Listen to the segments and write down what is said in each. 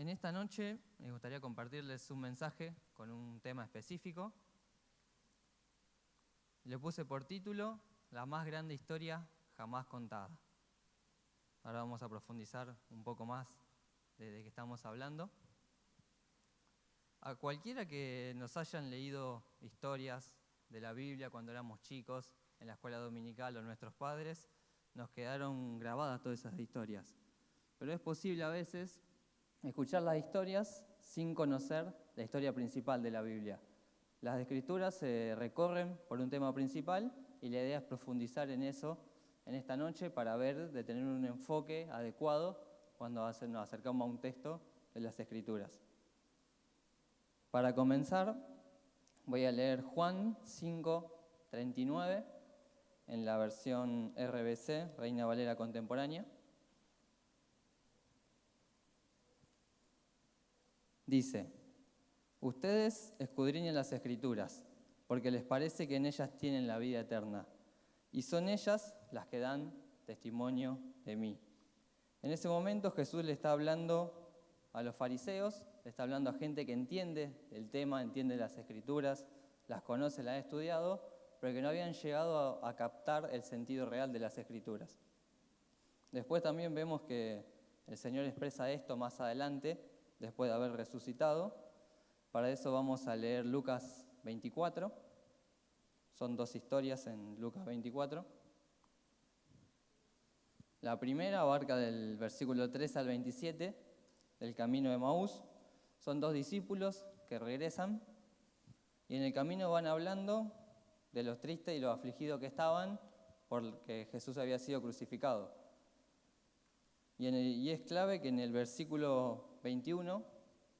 En esta noche me gustaría compartirles un mensaje con un tema específico. Le puse por título La más grande historia jamás contada. Ahora vamos a profundizar un poco más de qué estamos hablando. A cualquiera que nos hayan leído historias de la Biblia cuando éramos chicos, en la escuela dominical o nuestros padres, nos quedaron grabadas todas esas historias. Pero es posible a veces escuchar las historias sin conocer la historia principal de la Biblia. Las escrituras se recorren por un tema principal y la idea es profundizar en eso en esta noche para ver, de tener un enfoque adecuado cuando nos acercamos a un texto de las escrituras. Para comenzar, voy a leer Juan 5:39 en la versión RBC, Reina Valera Contemporánea. Dice: ustedes escudriñan las Escrituras, porque les parece que en ellas tienen la vida eterna, y son ellas las que dan testimonio de mí. En ese momento Jesús le está hablando a los fariseos, le está hablando a gente que entiende el tema, entiende las Escrituras, las conoce, las ha estudiado, pero que no habían llegado a captar el sentido real de las Escrituras. Después también vemos que el Señor expresa esto más adelante, después de haber resucitado. Para eso vamos a leer Lucas 24. Son dos historias en Lucas 24. La primera abarca del versículo 3 al 27, del camino de Emaús. Son dos discípulos que regresan y en el camino van hablando de los tristes y los afligidos que estaban porque Jesús había sido crucificado. Y es clave que en el versículo 21,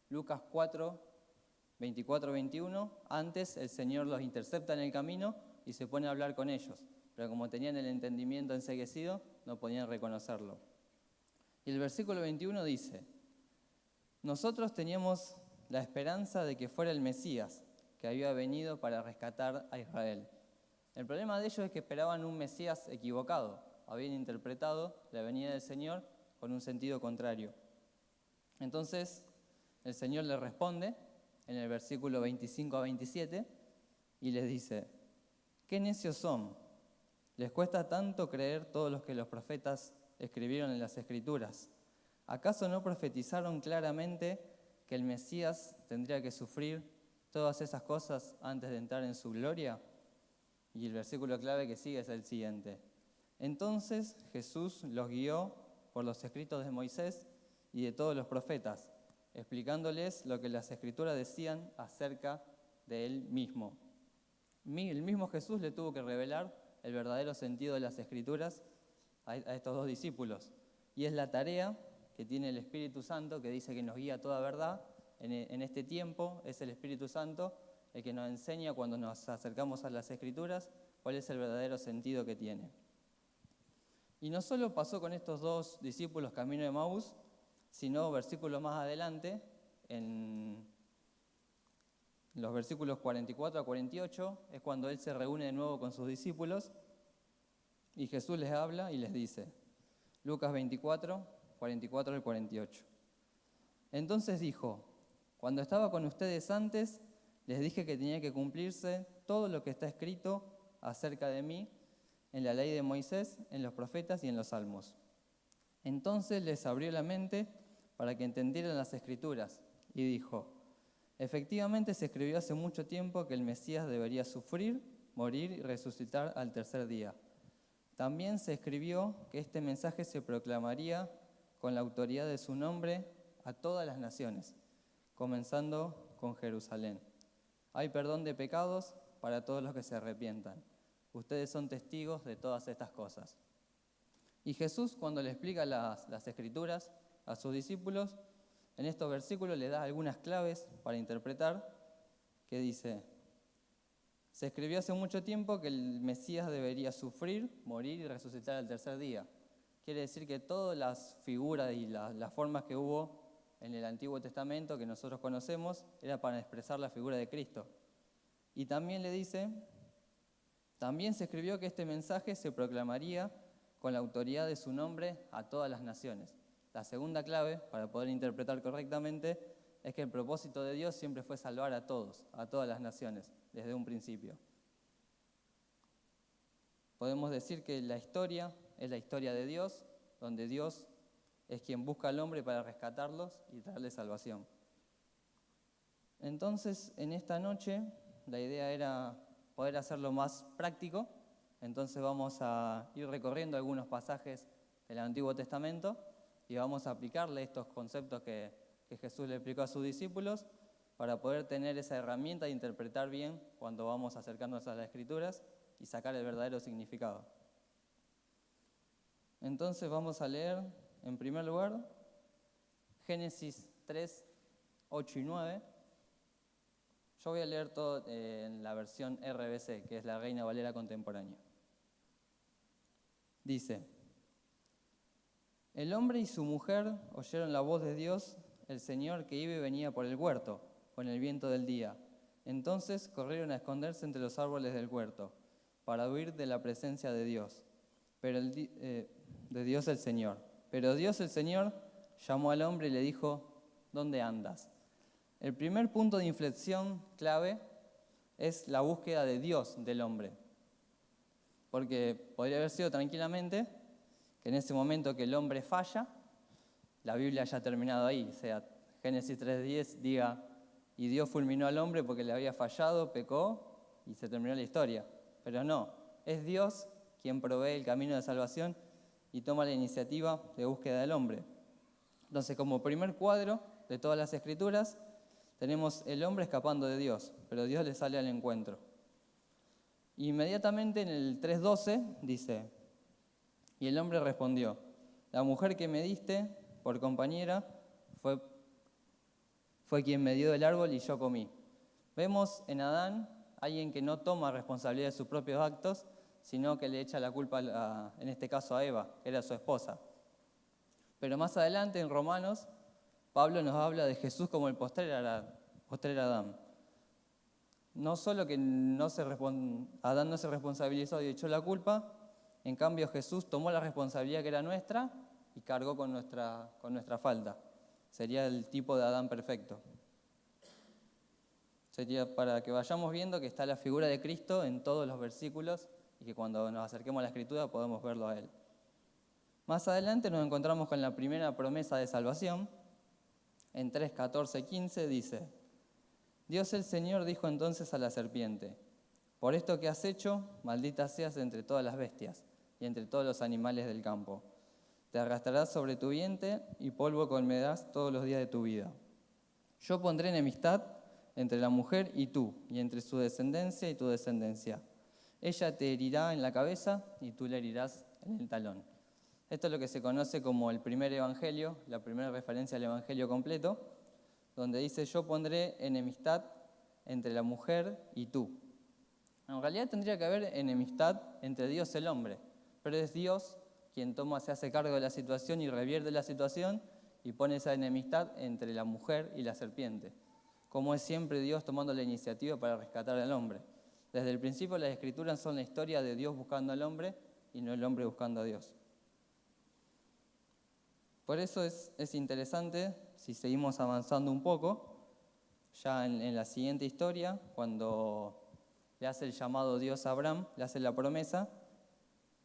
Lucas 4, 24-21, antes el Señor los intercepta en el camino y se pone a hablar con ellos, pero como tenían el entendimiento enceguecido, no podían reconocerlo. Y el versículo 21 dice: nosotros teníamos la esperanza de que fuera el Mesías, que había venido para rescatar a Israel. El problema de ellos es que esperaban un Mesías equivocado, habían interpretado la venida del Señor con un sentido contrario. Entonces el Señor les responde en el versículo 25 a 27 y les dice: ¿qué necios son? ¿Les cuesta tanto creer todos los que los profetas escribieron en las Escrituras? ¿Acaso no profetizaron claramente que el Mesías tendría que sufrir todas esas cosas antes de entrar en su gloria? Y el versículo clave que sigue es el siguiente: entonces Jesús los guió por los escritos de Moisés y de todos los profetas, explicándoles lo que las Escrituras decían acerca de él mismo. El mismo Jesús le tuvo que revelar el verdadero sentido de las Escrituras a estos dos discípulos. Y es la tarea que tiene el Espíritu Santo, que dice que nos guía a toda verdad. En este tiempo es el Espíritu Santo el que nos enseña cuando nos acercamos a las Escrituras cuál es el verdadero sentido que tiene. Y no solo pasó con estos dos discípulos camino de Emaús, sino versículos más adelante, en los versículos 44 a 48, es cuando él se reúne de nuevo con sus discípulos y Jesús les habla y les dice, Lucas 24, 44 al 48. Entonces dijo: cuando estaba con ustedes antes, les dije que tenía que cumplirse todo lo que está escrito acerca de mí en la ley de Moisés, en los profetas y en los salmos. Entonces les abrió la mente para que entendieran las Escrituras y dijo: efectivamente se escribió hace mucho tiempo que el Mesías debería sufrir, morir y resucitar al tercer día. También se escribió que este mensaje se proclamaría con la autoridad de su nombre a todas las naciones, comenzando con Jerusalén. Hay perdón de pecados para todos los que se arrepientan. Ustedes son testigos de todas estas cosas. Y Jesús, cuando le explica las Escrituras a sus discípulos, en estos versículos le da algunas claves para interpretar, que dice: se escribió hace mucho tiempo que el Mesías debería sufrir, morir y resucitar al tercer día. Quiere decir que todas las figuras y las formas que hubo en el Antiguo Testamento que nosotros conocemos era para expresar la figura de Cristo. Y también le dice: también se escribió que este mensaje se proclamaría con la autoridad de su nombre a todas las naciones. La segunda clave, para poder interpretar correctamente, es que el propósito de Dios siempre fue salvar a todos, a todas las naciones, desde un principio. Podemos decir que la historia es la historia de Dios, donde Dios es quien busca al hombre para rescatarlos y darle salvación. Entonces, en esta noche, la idea era poder hacerlo más práctico. Entonces vamos a ir recorriendo algunos pasajes del Antiguo Testamento y vamos a aplicarle estos conceptos que Jesús le explicó a sus discípulos para poder tener esa herramienta de interpretar bien cuando vamos acercándonos a las Escrituras y sacar el verdadero significado. Entonces vamos a leer, en primer lugar, Génesis 3, 8 y 9. Yo voy a leer todo en la versión RBC, que es la Reina Valera contemporánea. Dice: El hombre y su mujer oyeron la voz de Dios, el Señor, que iba y venía por el huerto, con el viento del día. Entonces corrieron a esconderse entre los árboles del huerto, para huir de la presencia de Dios, de Dios el Señor. Pero Dios el Señor llamó al hombre y le dijo: ¿Dónde andas? El primer punto de inflexión clave es la búsqueda de Dios del hombre. Porque podría haber sido tranquilamente que en ese momento que el hombre falla, la Biblia haya terminado ahí. O sea, Génesis 3:10 diga: y Dios fulminó al hombre porque le había fallado, pecó y se terminó la historia. Pero no, es Dios quien provee el camino de salvación y toma la iniciativa de búsqueda del hombre. Entonces, como primer cuadro de todas las Escrituras, tenemos el hombre escapando de Dios, pero Dios le sale al encuentro. Inmediatamente en el 3:12 dice: y el hombre respondió: la mujer que me diste por compañera fue quien me dio del árbol y yo comí. Vemos en Adán alguien que no toma responsabilidad de sus propios actos, sino que le echa la culpa, en este caso a Eva, que era su esposa. Pero más adelante en Romanos, Pablo nos habla de Jesús como el postrer Adán. No solo que Adán no se responsabilizó y echó la culpa, en cambio Jesús tomó la responsabilidad que era nuestra y cargó con nuestra falta. Sería el tipo de Adán perfecto. Sería para que vayamos viendo que está la figura de Cristo en todos los versículos y que cuando nos acerquemos a la Escritura podemos verlo a Él. Más adelante nos encontramos con la primera promesa de salvación. En 3, 14, 15 dice: Dios el Señor dijo entonces a la serpiente: por esto que has hecho, maldita seas entre todas las bestias y entre todos los animales del campo. Te arrastrarás sobre tu vientre y polvo comerás todos los días de tu vida. Yo pondré enemistad entre la mujer y tú, y entre su descendencia y tu descendencia. Ella te herirá en la cabeza y tú le herirás en el talón. Esto es lo que se conoce como el primer evangelio, la primera referencia al evangelio completo, donde dice: yo pondré enemistad entre la mujer y tú. En realidad tendría que haber enemistad entre Dios y el hombre, pero es Dios quien se hace cargo de la situación y revierte la situación y pone esa enemistad entre la mujer y la serpiente. Como es siempre Dios tomando la iniciativa para rescatar al hombre. Desde el principio las Escrituras son la historia de Dios buscando al hombre y no el hombre buscando a Dios. Por eso es interesante, si seguimos avanzando un poco, ya en la siguiente historia, cuando le hace el llamado Dios a Abraham, le hace la promesa,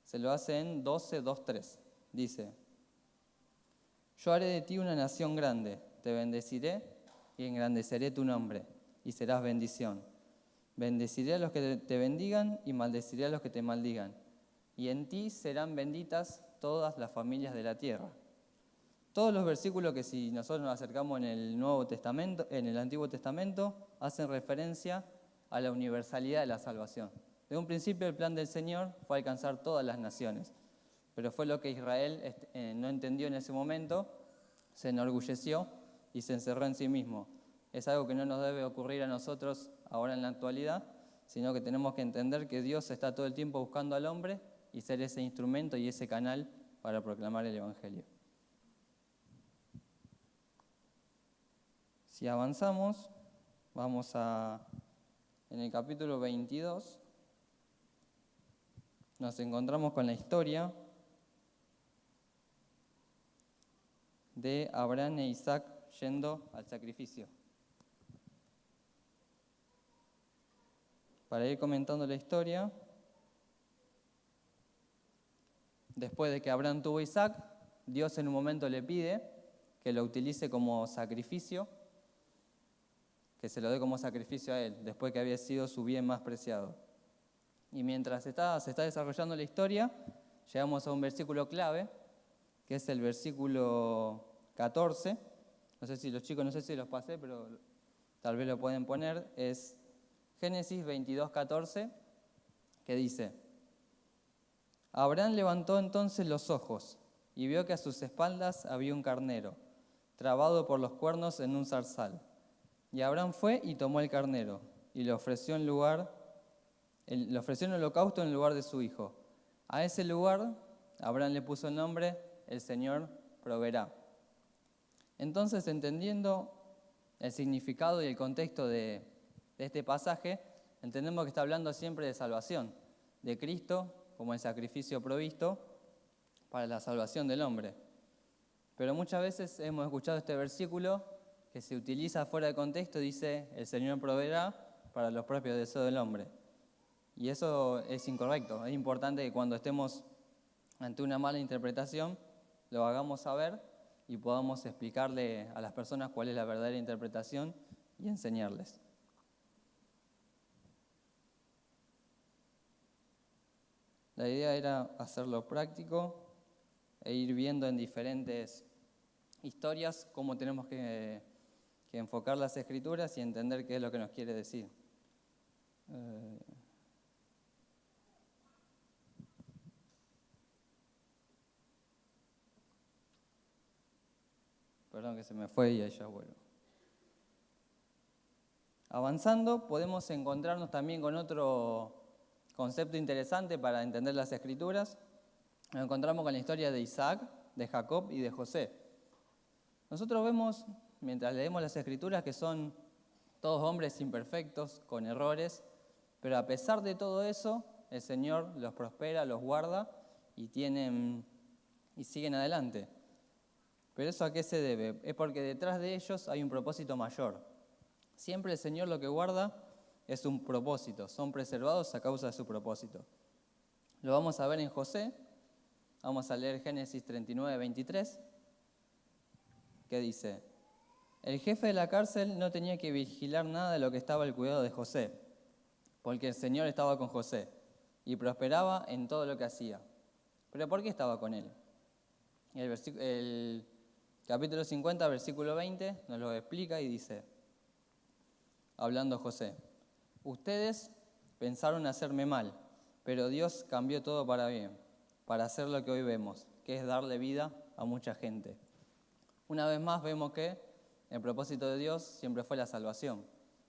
se lo hace en 12:2-3. Dice: yo haré de ti una nación grande, te bendeciré y engrandeceré tu nombre, y serás bendición. Bendeciré a los que te bendigan y maldeciré a los que te maldigan. Y en ti serán benditas todas las familias de la tierra. Todos los versículos que si nosotros nos acercamos en el Nuevo Testamento, en el Antiguo Testamento, hacen referencia a la universalidad de la salvación. De un principio el plan del Señor fue alcanzar todas las naciones, pero fue lo que Israel no entendió en ese momento, se enorgulleció y se encerró en sí mismo. Es algo que no nos debe ocurrir a nosotros ahora en la actualidad, sino que tenemos que entender que Dios está todo el tiempo buscando al hombre y ser ese instrumento y ese canal para proclamar el Evangelio. Si avanzamos, en el capítulo 22, nos encontramos con la historia de Abraham e Isaac yendo al sacrificio. Para ir comentando la historia, después de que Abraham tuvo a Isaac, Dios en un momento le pide que lo utilice como sacrificio, que se lo dé como sacrificio a él, después que había sido su bien más preciado. Y mientras se está desarrollando la historia, llegamos a un versículo clave, que es el versículo 14. No sé si los pasé, pero tal vez lo pueden poner. Es Génesis 22:14, que dice: Abraham levantó entonces los ojos y vio que a sus espaldas había un carnero, trabado por los cuernos en un zarzal. Y Abraham fue y tomó el carnero y le ofreció en holocausto en lugar de su hijo. A ese lugar Abraham le puso el nombre: El Señor proveerá. Entonces, entendiendo el significado y el contexto de este pasaje, entendemos que está hablando siempre de salvación, de Cristo como el sacrificio provisto para la salvación del hombre. Pero muchas veces hemos escuchado este versículo que se utiliza fuera de contexto, dice: el Señor proveerá para los propios deseos del hombre. Y eso es incorrecto. Es importante que cuando estemos ante una mala interpretación, lo hagamos saber y podamos explicarle a las personas cuál es la verdadera interpretación y enseñarles. La idea era hacerlo práctico e ir viendo en diferentes historias cómo tenemos que enfocar las escrituras y entender qué es lo que nos quiere decir. Perdón que se me fue y ahí ya vuelvo. Avanzando, podemos encontrarnos también con otro concepto interesante para entender las escrituras. Nos encontramos con la historia de Isaac, de Jacob y de José. Nosotros vemos, mientras leemos las escrituras, que son todos hombres imperfectos, con errores, pero a pesar de todo eso, el Señor los prospera, los guarda y siguen adelante. ¿Pero eso a qué se debe? Es porque detrás de ellos hay un propósito mayor. Siempre el Señor lo que guarda es un propósito, son preservados a causa de su propósito. Lo vamos a ver en José. Vamos a leer Génesis 39:23, que dice: El jefe de la cárcel no tenía que vigilar nada de lo que estaba al cuidado de José, porque el Señor estaba con José y prosperaba en todo lo que hacía. ¿Pero por qué estaba con él? El capítulo 50, versículo 20, nos lo explica y dice, hablando José: Ustedes pensaron hacerme mal, pero Dios cambió todo para bien, para hacer lo que hoy vemos, que es darle vida a mucha gente. Una vez más vemos que el propósito de Dios siempre fue la salvación.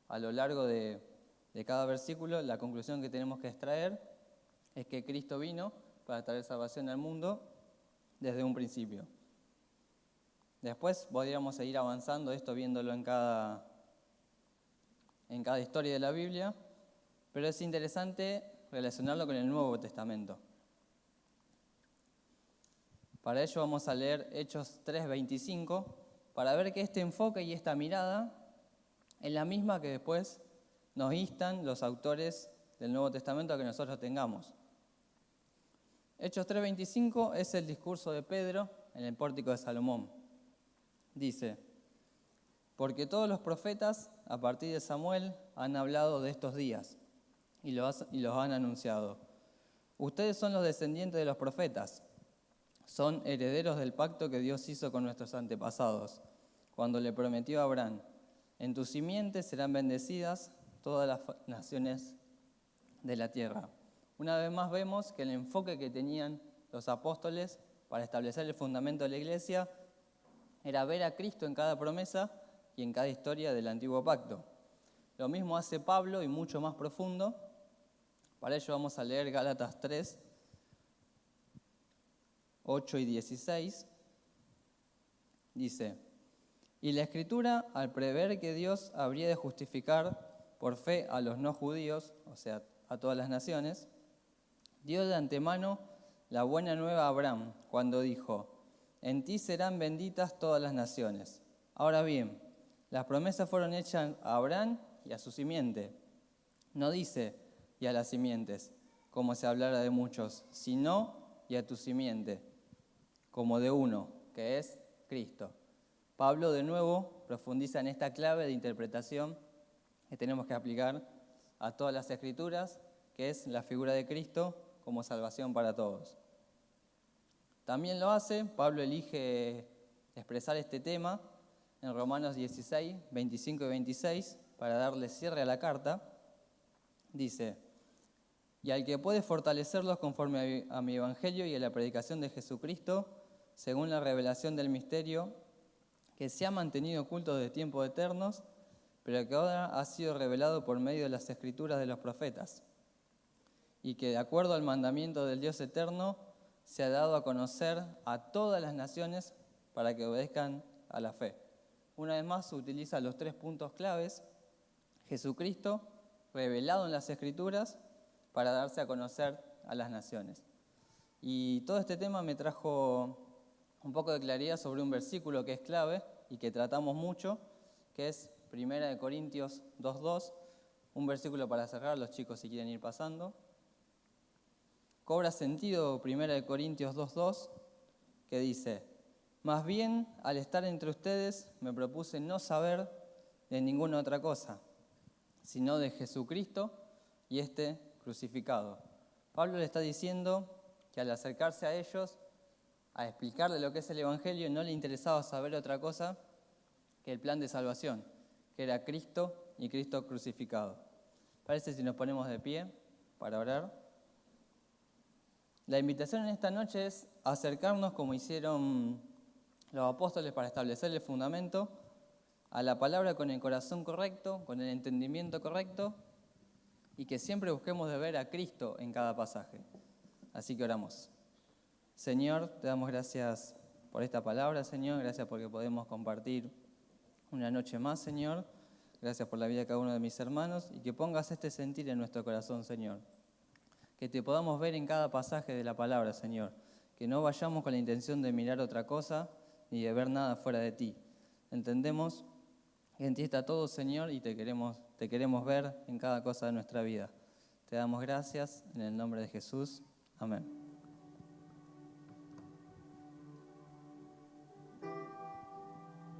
A lo largo de cada versículo, la conclusión que tenemos que extraer es que Cristo vino para traer salvación al mundo desde un principio. Después podríamos seguir avanzando esto, viéndolo en cada historia de la Biblia, pero es interesante relacionarlo con el Nuevo Testamento. Para ello vamos a leer Hechos 3:25, para ver que este enfoque y esta mirada es la misma que después nos instan los autores del Nuevo Testamento a que nosotros tengamos. Hechos 3:25 es el discurso de Pedro en el pórtico de Salomón. Dice: Porque todos los profetas, a partir de Samuel, han hablado de estos días y los han anunciado. Ustedes son los descendientes de los profetas, son herederos del pacto que Dios hizo con nuestros antepasados, cuando le prometió a Abraham: en tus simientes serán bendecidas todas las naciones de la tierra. Una vez más vemos que el enfoque que tenían los apóstoles para establecer el fundamento de la iglesia era ver a Cristo en cada promesa y en cada historia del antiguo pacto. Lo mismo hace Pablo y mucho más profundo. Para ello vamos a leer Gálatas 3, 8 y 16. Dice: Y la Escritura, al prever que Dios habría de justificar por fe a los no judíos, o sea, a todas las naciones, dio de antemano la buena nueva a Abraham, cuando dijo: en ti serán benditas todas las naciones. Ahora bien, las promesas fueron hechas a Abraham y a su simiente. No dice, y a las simientes, como se hablara de muchos, sino, y a tu simiente, como de uno, que es Cristo. Pablo de nuevo profundiza en esta clave de interpretación que tenemos que aplicar a todas las Escrituras, que es la figura de Cristo como salvación para todos. También lo hace, Pablo elige expresar este tema en Romanos 16, 25 y 26, para darle cierre a la carta. Dice, y al que puede fortalecerlos conforme a mi evangelio y a la predicación de Jesucristo, según la revelación del misterio, que se ha mantenido oculto desde tiempos eternos, pero que ahora ha sido revelado por medio de las escrituras de los profetas, y que de acuerdo al mandamiento del Dios eterno, se ha dado a conocer a todas las naciones para que obedezcan a la fe. Una vez más se utiliza los 3 puntos claves: Jesucristo, revelado en las Escrituras, para darse a conocer a las naciones. Y todo este tema me trajo un poco de claridad sobre un versículo que es clave y que tratamos mucho, que es 1 Corintios 2:2, un versículo para cerrar, los chicos si quieren ir pasando. Cobra sentido 1 Corintios 2:2, que dice, más bien, al estar entre ustedes, me propuse no saber de ninguna otra cosa, sino de Jesucristo y este crucificado. Pablo le está diciendo que al acercarse a ellos, a explicarle lo que es el Evangelio, no le interesaba saber otra cosa que el plan de salvación, que era Cristo y Cristo crucificado. Parece si nos ponemos de pie para orar. La invitación en esta noche es acercarnos, como hicieron los apóstoles para establecer el fundamento, a la palabra con el corazón correcto, con el entendimiento correcto, y que siempre busquemos de ver a Cristo en cada pasaje. Así que oramos. Señor, te damos gracias por esta palabra, Señor, gracias porque podemos compartir una noche más, Señor. Gracias por la vida de cada uno de mis hermanos y que pongas este sentir en nuestro corazón, Señor. Que te podamos ver en cada pasaje de la palabra, Señor. Que no vayamos con la intención de mirar otra cosa ni de ver nada fuera de ti. Entendemos que en ti está todo, Señor, y te queremos ver en cada cosa de nuestra vida. Te damos gracias en el nombre de Jesús. Amén.